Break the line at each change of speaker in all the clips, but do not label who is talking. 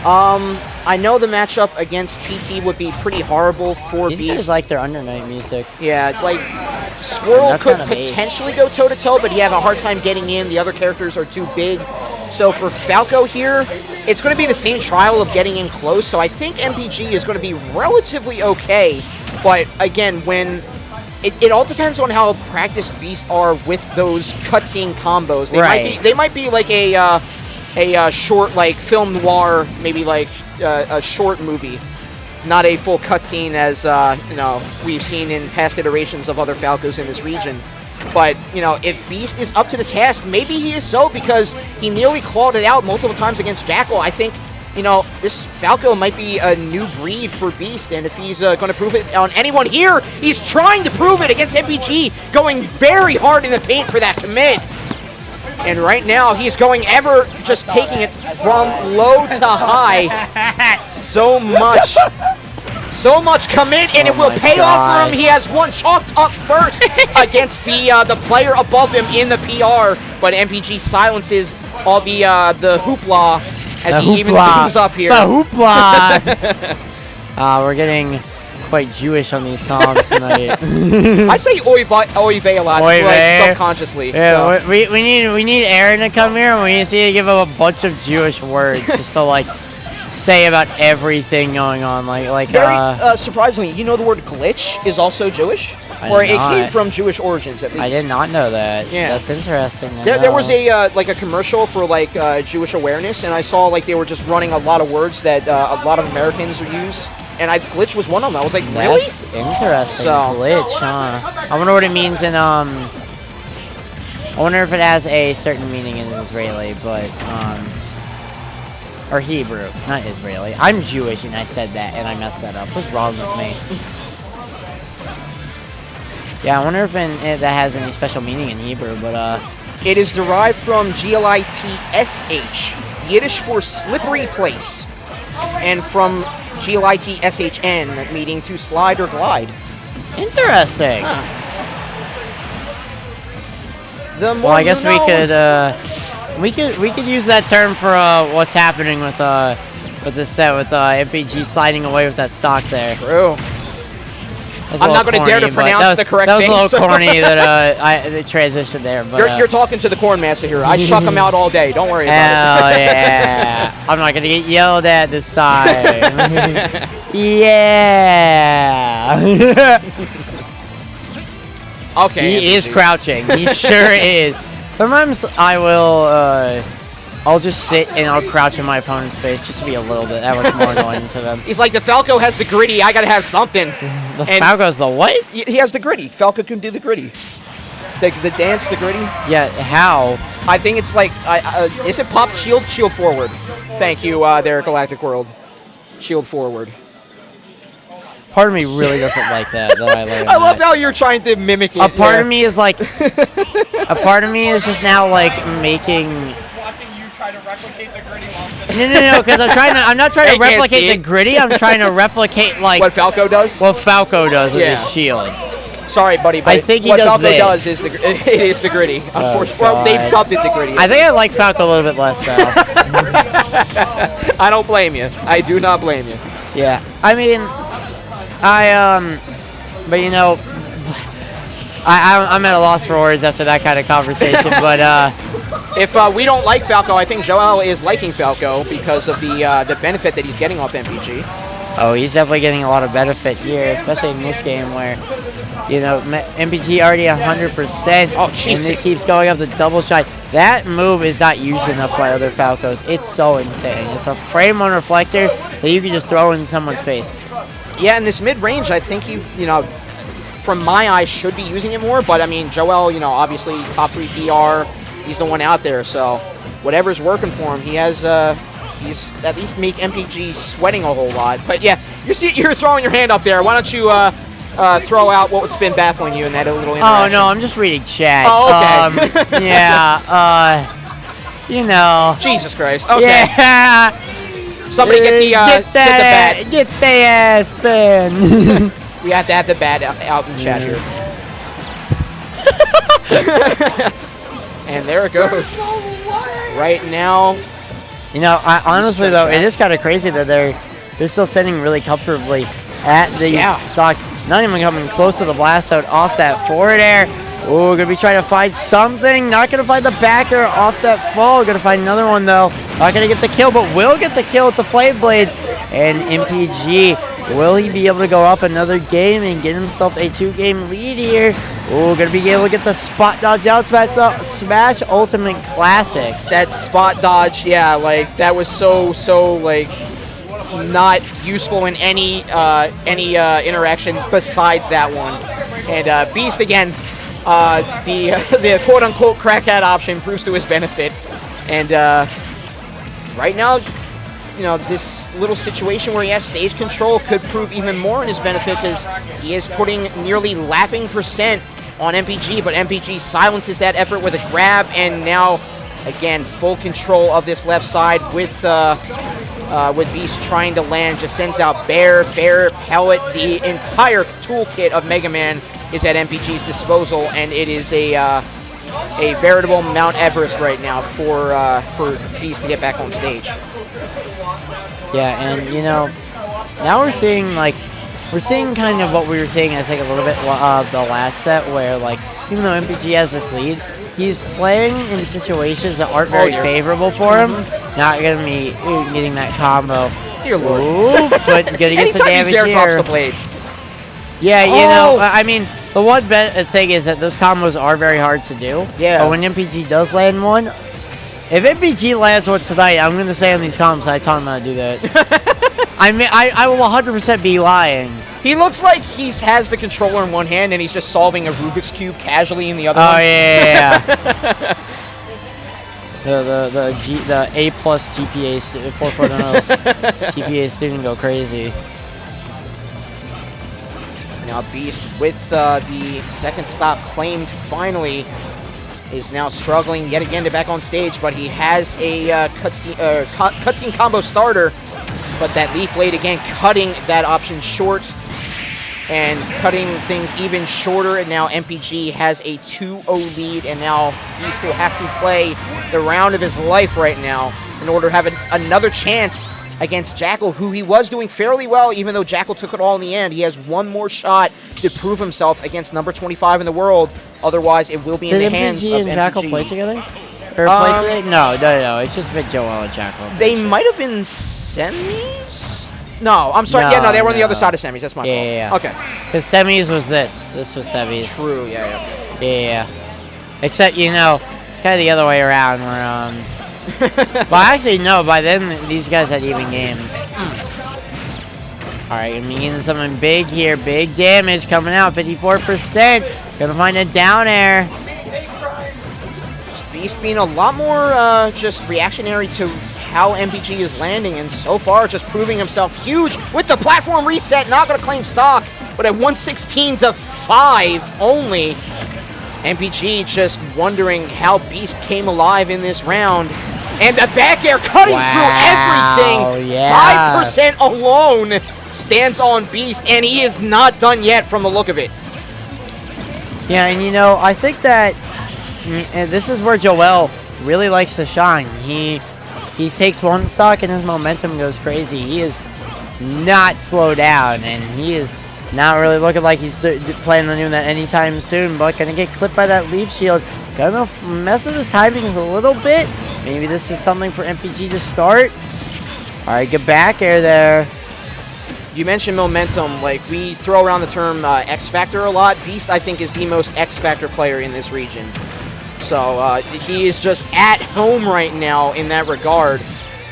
I know the matchup against PT would be pretty horrible for
These
Beast.
guys like their Under Night music.
Yeah, like, Squirrel
That's
could
kind of age.
potentially go toe-to-toe, but he have a hard time getting in. The other characters are too big. So for Falco here, it's going to be the same trial of getting in close, so I think MPG is going to be relatively okay. But again, when it all depends on how practiced Beasts are with those cutscene combos. They might be like a short, like, film noir, maybe like a short movie, not a full cutscene as we've seen in past iterations of other Falcos in this region. But, if Beast is up to the task, maybe he is so, because he nearly clawed it out multiple times against Jackal. I think, this Falco might be a new breed for Beast, and if he's going to prove it on anyone here, he's trying to prove it against MPG, going very hard in the paint for that commit. And right now, he's going just taking it from low to high. So much commit, and it will pay off for him. He has one chalked up first against the player above him in the PR, but MPG silences all the hoopla as he even moves up here.
The hoopla! We're getting quite Jewish on these comms tonight.
I say oy vey a lot, like, subconsciously.
Yeah, so. we need Aaron to come here, and we need to see to give him a bunch of Jewish words just to, like, say about everything going on,
very surprisingly, the word glitch is also Jewish, or it came from Jewish origins at least.
I did not know that. Yeah, that's interesting.
There was a commercial for Jewish awareness, and I saw they were just running a lot of words that a lot of Americans use, and glitch was one of them. I was like, really?
That's interesting.
So,
glitch, huh? I wonder what it means in I wonder if it has a certain meaning in Israeli, but or Hebrew, not Israeli. I'm Jewish, and I said that, and I messed that up. What's wrong with me? Yeah, I wonder if that has any special meaning in Hebrew, but
it is derived from glitsh, Yiddish for slippery place, and from glitshn, meaning to slide or glide.
Interesting.
Huh.
Well, I guess we could use that term for what's happening with this set with MPG sliding away with that stock there.
True. I'm not going to dare to pronounce the correct thing.
That was a little corny that the transition there. But
you're talking to the corn master here. I shuck him out all day. Don't worry about
it. Hell yeah! I'm not going to get yelled at this time. Yeah.
Okay.
He is crouching. He sure is. Sometimes I'll just sit and I'll crouch in my opponent's face just to be a little bit that much more annoying to them.
He's like, the Falco has the gritty, I gotta have something.
The Falco's the what?
He has the gritty. Falco can do the gritty. The dance, the gritty.
Yeah, how?
I think it's is it pop shield? Shield forward. Thank you, there, Galactic World. Shield forward.
Part of me really doesn't like that I learned
I love how you're trying to mimic it.
A part of me is like... a part of me is just now, making...
Try to replicate the gritty
No, because I'm not trying to replicate the gritty, I'm trying to replicate,
what Falco does?
What Falco does with his shield.
Sorry, buddy, but
I think
what Falco does is it is the gritty. Unfortunately, well, they've dubbed it the gritty.
I think I like Falco a little bit less, though.
I don't blame you. I do not blame you.
Yeah. I mean, but I'm at a loss for words after that kind of conversation, but
if we don't like Falco, I think Joel is liking Falco because of the benefit that he's getting off MPG.
Oh, he's definitely getting a lot of benefit here, especially in this game where, MPG already 100%.
Oh, Jesus.
And it keeps going up the double shot. That move is not used enough by other Falcos. It's so insane. It's a frame on reflector that you can just throw in someone's face.
Yeah, in this mid-range, I think from my eyes, should be using it more. But, I mean, Joel, obviously top 3 PR. He's the one out there. So whatever's working for him, he has... he's at least make MPG sweating a whole lot. But, yeah, you're throwing your hand up there. Why don't you throw out what's been baffling you in that little interaction?
Oh, no, I'm just reading chat.
Oh, okay.
Yeah,
Jesus Christ. Okay.
Yeah.
Somebody get the bat.
Get the ass banned.
We have to have the bat out in chat here. And there it goes. Right now,
You know, honestly though, it is kind of crazy that they're still sitting really comfortably at these stocks. Not even coming close to the blast out off that forward air. Oh, gonna be trying to find something. Not gonna find the backer off that fall. Gonna find another one though. Not gonna get the kill, but will get the kill with the Flame Blade. And MPG, will he be able to go up another game and get himself a 2-game lead here? Oh, gonna be able to get the spot dodge out smash, the Smash Ultimate Classic.
That spot dodge, yeah, like that was so like not useful in any interaction besides that one. And Beast again, the quote unquote crackhead option proves to his benefit. And right now, you know, this little situation where he has stage control could prove even more in his benefit because he is putting nearly lapping percent on MPG, but MPG silences that effort with a grab, and now, again, full control of this left side with Beast trying to land, just sends out Bear, Fair, Pellet, the entire toolkit of Mega Man is at MPG's disposal, and it is a veritable Mount Everest right now for Beast to get back on stage.
Yeah, and you know, now we're seeing kind of what we were seeing, I think, a little bit of the last set, where like even though MPG has this lead, he's playing in situations that aren't very favorable for him. Not gonna be getting that combo.
Dear Lord.
Ooh, but gonna get the damage
here.
Drops
the blade.
Yeah, you know, I mean, the one thing is that those combos are very hard to do.
Yeah.
But when MPG does land one, if MPG lands one tonight, I'm gonna say on these comments I taught him how to do that. I mean, I will 100% be lying.
He looks like he has the controller in one hand and he's just solving a Rubik's Cube casually in the other one.
Oh, yeah. the A+ GPA, 4.0 GPA student go crazy.
Now Beast, with the second stock claimed finally, is now struggling yet again to back on stage, but he has a cutscene combo starter, but that Leaf Blade again cutting that option short and cutting things even shorter, and now MPG has a 2-0 lead, and now Beast will have to play the round of his life right now in order to have another chance against Jackal, who he was doing fairly well, even though Jackal took it all in the end. He has one more shot to prove himself against number 25 in the world. Otherwise, it will be in the hands of MPG.
Did MPG and Jackal play together? Or play today? No. It's just been Joel and Jackal.
They might have been semis? No, I'm sorry. No, they were on the other side of semis. That's my fault.
Yeah.
Okay.
Because semis was this. This was semis.
True, yeah.
Yeah. Except, you know, it's kind of the other way around where, well, actually, no. By then, these guys had even games. All right, gonna be getting something big here. Big damage coming out. 54%. Gonna find a down air.
Beast being a lot more just reactionary to how MPG is landing, and so far just proving himself huge with the platform reset. Not gonna claim stock, but at 116-5 only. MPG just wondering how Beast came alive in this round. And the back air cutting through everything.
Yeah.
5% alone stands on Beast, and he is not done yet from the look of it.
Yeah, and you know, I think that this is where Joel really likes to shine. He takes one stock and his momentum goes crazy. He is not slow down, and he is not really looking like he's planning on doing that anytime soon, but gonna get clipped by that Leaf Shield. Gonna mess with his timings a little bit. Maybe this is something for MPG to start. All right, good back air there.
You mentioned momentum. Like, we throw around the term X Factor a lot. Beast, I think, is the most X Factor player in this region. So he is just at home right now in that regard.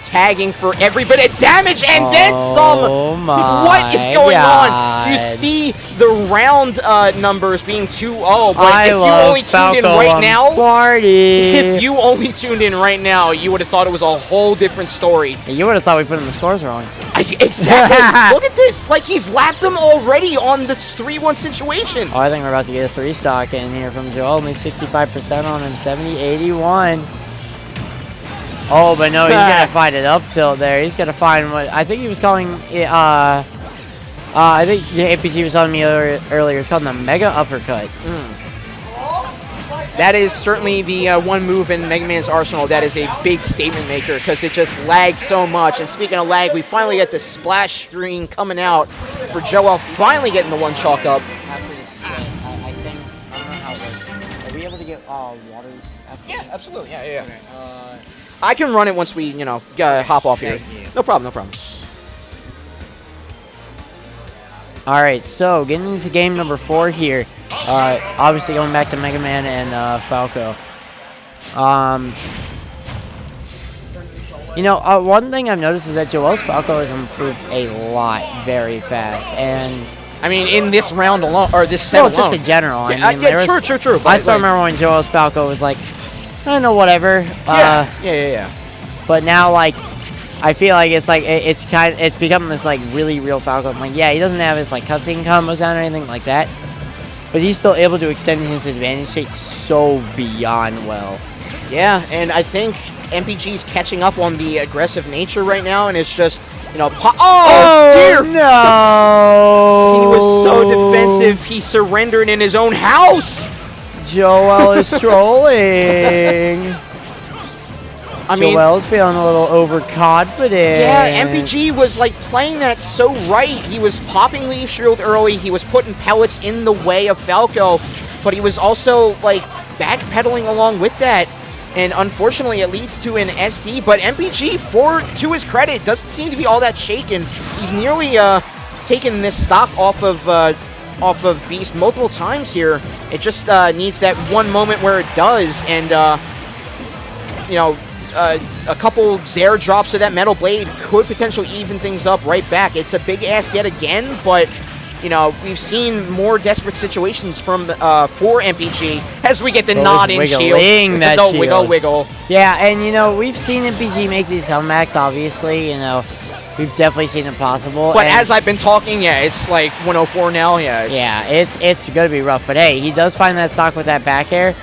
Tagging for every bit of damage and then some. What is going on? You see the round numbers being 2-0, but if you only tuned in right now, if you only tuned in right now, you would have thought it was a whole different story.
You would have thought we put in the scores wrong.
Exactly. Look at this. Like, he's lapped them already on this 3-1 situation.
Oh, I think we're about to get a 3-stock in here from Joel. Only 65% on him. 70-81. Oh, but no, he's going to find it up tilt there. He's going to find what I think he was calling it, I think APG was telling me earlier, it's called the Mega Uppercut.
That is certainly the one move in Mega Man's arsenal that is a big statement maker because it just lags so much. And speaking of lag, we finally get the splash screen coming out for Joel finally getting the one chalk up.
After this, I think, I don't know how it works. Are we able to get waters after
Yeah,
this?
absolutely. Yeah.
Okay.
I can run it once we, hop off here.
Thank you.
No problem.
All right, so getting into game number 4 here. Obviously going back to Mega Man and Falco. One thing I've noticed is that Joel's Falco has improved a lot very fast. And
I mean, in this round alone, or this set alone.
just in general.
Yeah,
I mean,
true.
I still remember when Joel's Falco was like, I don't know, whatever.
Yeah.
But now, like, I feel like it's becoming this like really real Falco. I'm like, yeah, he doesn't have his like cutscene combos down or anything like that, but he's still able to extend his advantage state so beyond well.
Yeah, and I think MPG's catching up on the aggressive nature right now, and it's just, oh dear!
No!
He was so defensive, he surrendered in his own house!
Joel is trolling. Joel's feeling a little overconfident.
Yeah, MPG was like playing that so right. He was popping Leaf Shield early. He was putting pellets in the way of Falco, but he was also like backpedaling along with that. And unfortunately, it leads to an SD. But MPG, to his credit, doesn't seem to be all that shaken. He's nearly taken this stock off of Beast multiple times here. It just needs that one moment where it does, and a couple Zare drops of that Metal Blade could potentially even things up right back. It's a big ask yet again, but we've seen more desperate situations for MPG as we get the nod in shield. Wiggle.
Yeah, and we've seen MPG make these comebacks. Obviously, we've definitely seen it possible.
But as I've been talking, it's like 104 now.
Yeah, it's gonna be rough. But hey, he does find that stock with that back air,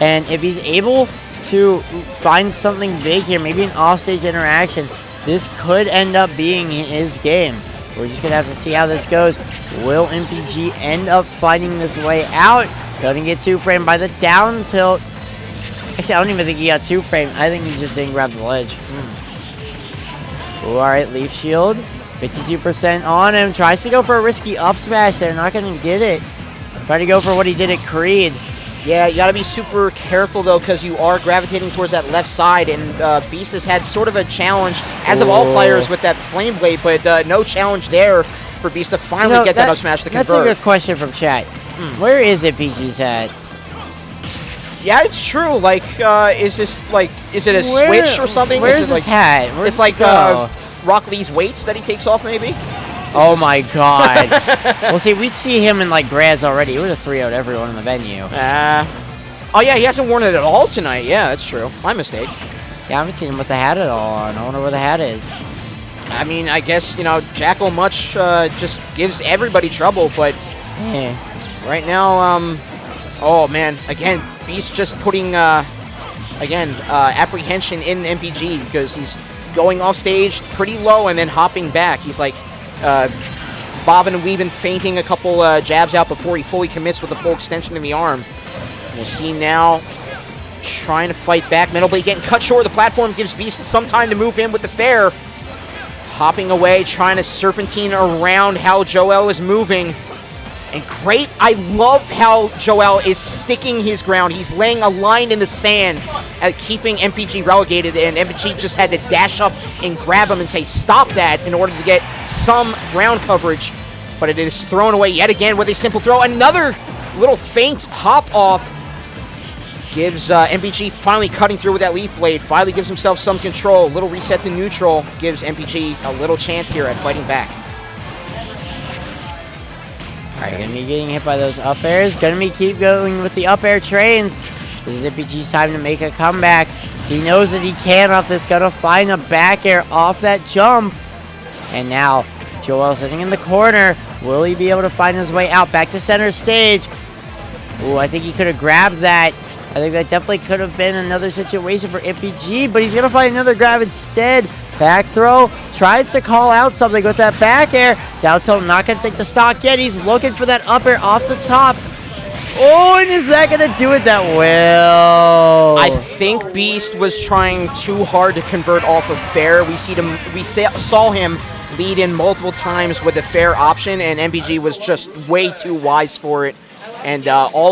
and if he's able to find something big here, maybe an offstage interaction, this could end up being his game. We're just gonna have to see how this goes. Will MPG end up finding this way out? Doesn't get 2-framed by the down tilt. Actually, I don't even think he got 2-framed. I think he just didn't grab the ledge. Alright, Leaf Shield. 52% on him. Tries to go for a risky up smash. They're not gonna get it. Try to go for what he did at Creed.
Yeah, you got to be super careful, though, because you are gravitating towards that left side, and Beast has had sort of a challenge, as of all players, with that Flame Blade, but no challenge there for Beast to finally get that up smash to convert.
That's a good question from chat. Where is it, PG's hat?
Yeah, it's true. Like, is this, like, is it a switch or something?
Where's his hat?
It's like Rock Lee's weights that he takes off, maybe?
Oh my god. Well, see, we'd see him in, like, grads already. He would have 3-0'd everyone in the venue.
Oh, yeah, he hasn't worn it at all tonight. Yeah, that's true. My mistake.
Yeah, I haven't seen him with the hat at all on. I wonder where the hat is.
I mean, I guess, Jackal Much just gives everybody trouble, but right now, oh, man, again, Beast just putting, apprehension in MPG because he's going off stage pretty low and then hopping back. He's like, bobbing and weaving, feinting a couple jabs out before he fully commits with a full extension of the arm. We'll see now, trying to fight back. Metal Blade getting cut short. The platform gives Beast some time to move in with the fair. Hopping away, trying to serpentine around how Joel is moving. And great, I love how Joel is sticking his ground. He's laying a line in the sand at keeping MPG relegated, and MPG just had to dash up and grab him and say, stop that, in order to get some ground coverage. But it is thrown away yet again with a simple throw. Another little feint hop off gives MPG finally cutting through with that Leaf Blade. Finally gives himself some control. Little reset to neutral gives MPG a little chance here at fighting back.
Alright, gonna be getting hit by those up airs. Gonna be keep going with the up air trains. This is MPG's time to make a comeback. He knows that he can off this. Gonna find a back air off that jump. And now, Joel sitting in the corner. Will he be able to find his way out? Back to center stage. Ooh, I think he could have grabbed that. I think that definitely could have been another situation for MPG, but he's gonna find another grab instead. Back throw, tries to call out something with that back air. Down tilt, not gonna take the stock yet. He's looking for that up air off the top. Oh, and is that going to do it? That will.
I think Beast was trying too hard to convert off of fair. We saw him lead in multiple times with a fair option, and MPG was just way too wise for it. And all